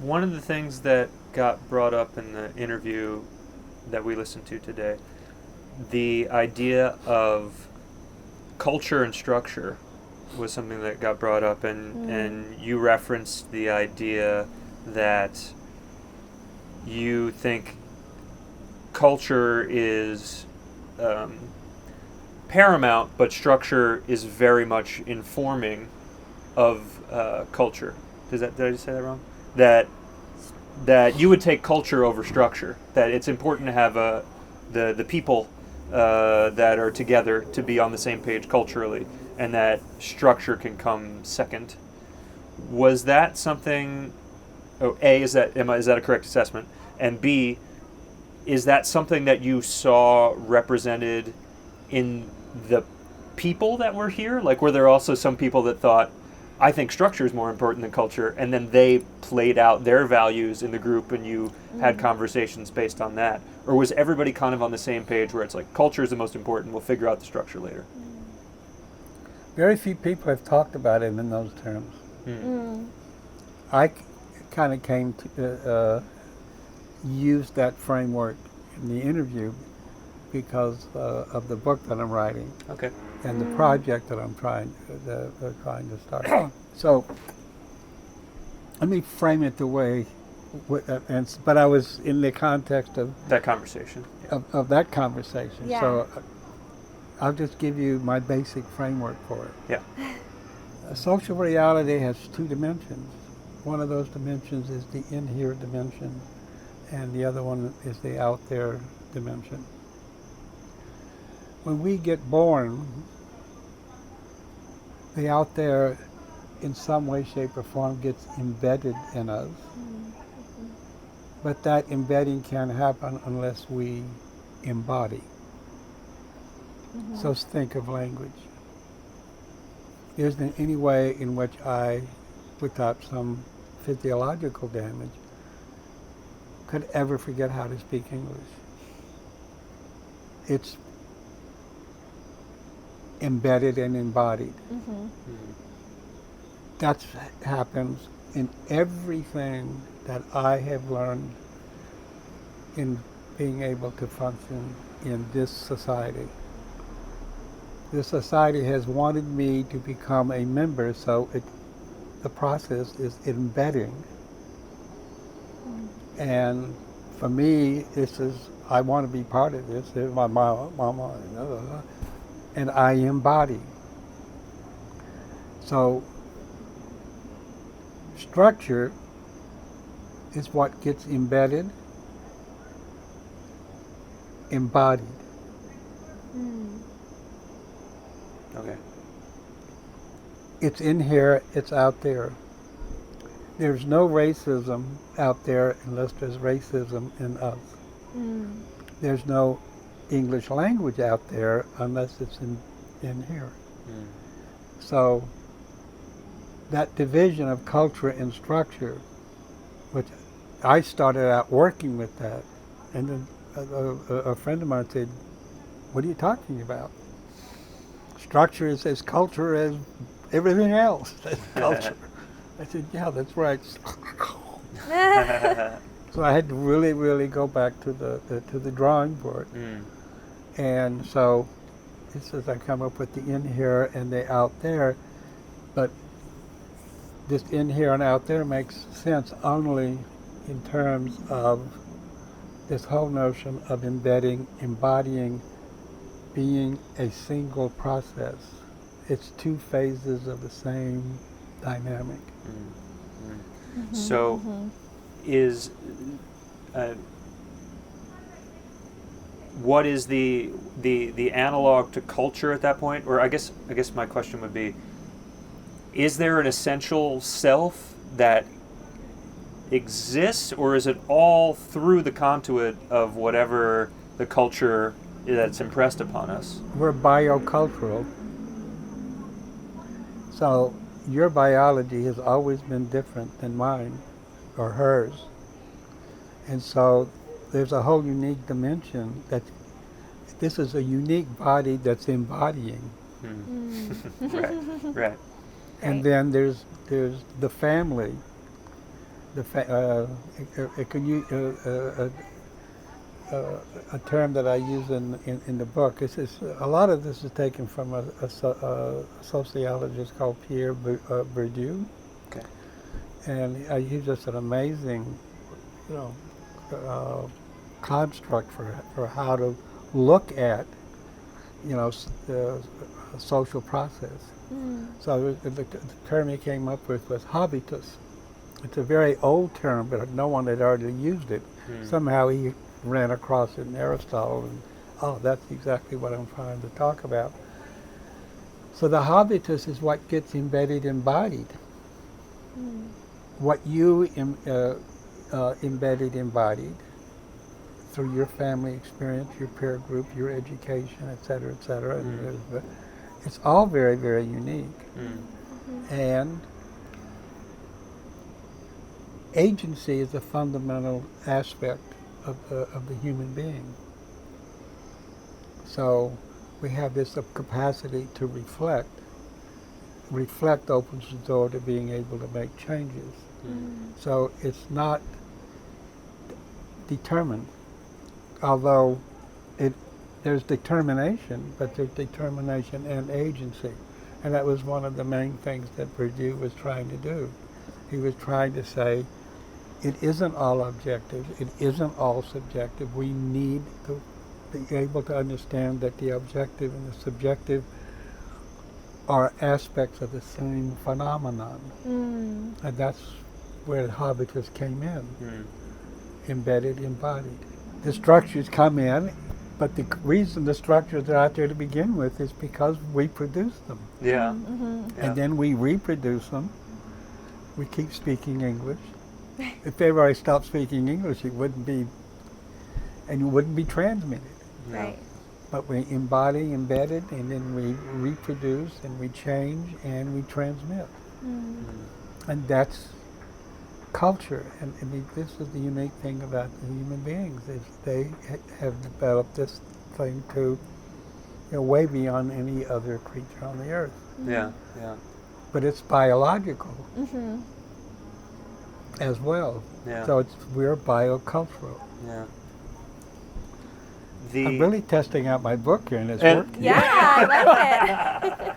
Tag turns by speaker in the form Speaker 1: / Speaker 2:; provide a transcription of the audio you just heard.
Speaker 1: One of the things that got brought up in the interview that we listened to today, the idea of culture and structure was something that got brought up, and you referenced the idea that you think culture is paramount, but structure is very much informing of culture. Did I just say that wrong? That you would take culture over structure. That it's important to have the people that are together to be on the same page culturally, and that structure can come second. Was that something? Oh, A, is that a correct assessment? And B, is that something that you saw represented in the people that were here? Like, were there also some people that thought, I think structure is more important than culture, and then they played out their values in the group and you had conversations based on that? Or was everybody kind of on the same page where it's like, culture is the most important, we'll figure out the structure later?
Speaker 2: Very few people have talked about it in those terms. I kind of came to use that framework in the interview because of the book that I'm writing.
Speaker 1: Okay.
Speaker 2: And the project that I'm trying to start. So let me frame it the way, but I was in the context of
Speaker 1: that conversation.
Speaker 2: Of that conversation.
Speaker 3: Yeah.
Speaker 2: So I'll just give you my basic framework for it.
Speaker 1: Yeah.
Speaker 2: Social reality has two dimensions. One of those dimensions is the in here dimension, and the other one is the out there dimension. When we get born, the out there in some way, shape, or form gets embedded in us. But that embedding can't happen unless we embody. So think of language. There isn't any way in which I, without some physiological damage, could ever forget how to speak English. It's embedded and embodied. That happens in everything that I have learned in being able to function in this society. This society has wanted me to become a member, so the process is embedding. And for me, I want to be part of this. My mama, and I embody. So structure is what gets embedded, embodied.
Speaker 1: Okay.
Speaker 2: It's in here, it's out there. There's no racism out there unless there's racism in us. There's no English language out there unless it's in here. So that division of culture and structure, which I started out working with that, and then a friend of mine said, "What are you talking about? Structure is as culture as everything else." That's culture. I said, "Yeah, that's right." So I had to really, really go back to the drawing board. And so this is, I come up with the in here and the out there, but this in here and out there makes sense only in terms of this whole notion of embedding, embodying, being a single process. It's two phases of the same dynamic.
Speaker 1: So is what is the analog to culture at that point? Or I guess my question would be, is there an essential self that exists, or is it all through the conduit of whatever the culture that's impressed upon us?
Speaker 2: We're biocultural. So your biology has always been different than mine or hers. And so there's a whole unique dimension that this is a unique body that's embodying.
Speaker 1: Right.
Speaker 2: And then there's the family it can use a term that I use in the book. A lot of this is taken from a sociologist called Pierre Bourdieu,
Speaker 1: Okay.
Speaker 2: and he's just an amazing, you know, construct for how to look at, you know, a social process. So the term he came up with was habitus. It's a very old term, but no one had already used it. Somehow he ran across it in Aristotle, and that's exactly what I'm trying to talk about. So the habitus is what gets embedded, embodied. What you embedded, embodied through your family experience, your peer group, your education, et cetera, et cetera. And it's all very, very unique. And agency is a fundamental aspect of the human being. So we have this capacity to reflect. Reflect opens the door to being able to make changes. So it's not determined, although there's determination, but there's determination and agency. And that was one of the main things that Bourdieu was trying to do. He was trying to say, it isn't all objective, it isn't all subjective. We need to be able to understand that the objective and the subjective are aspects of the same phenomenon. And that's where the habitus came in. Embedded, embodied. The structures come in, but the reason the structures are out there to begin with is because we produce them.
Speaker 1: Yeah.
Speaker 2: And then we reproduce them. We keep speaking English. If everybody stopped speaking English, it wouldn't be, and it wouldn't be transmitted.
Speaker 3: Right.
Speaker 2: But we embody, embedded, and then we reproduce, and we change, and we transmit. And that's culture. And this is the unique thing about the human beings, is they have developed this thing to, you know, way beyond any other creature on the earth.
Speaker 1: Yeah.
Speaker 2: But it's biological as well.
Speaker 1: Yeah.
Speaker 2: So we're biocultural.
Speaker 1: Yeah.
Speaker 2: I'm really testing out my book here, and it's
Speaker 1: And-
Speaker 2: working.
Speaker 3: Yeah, I like it.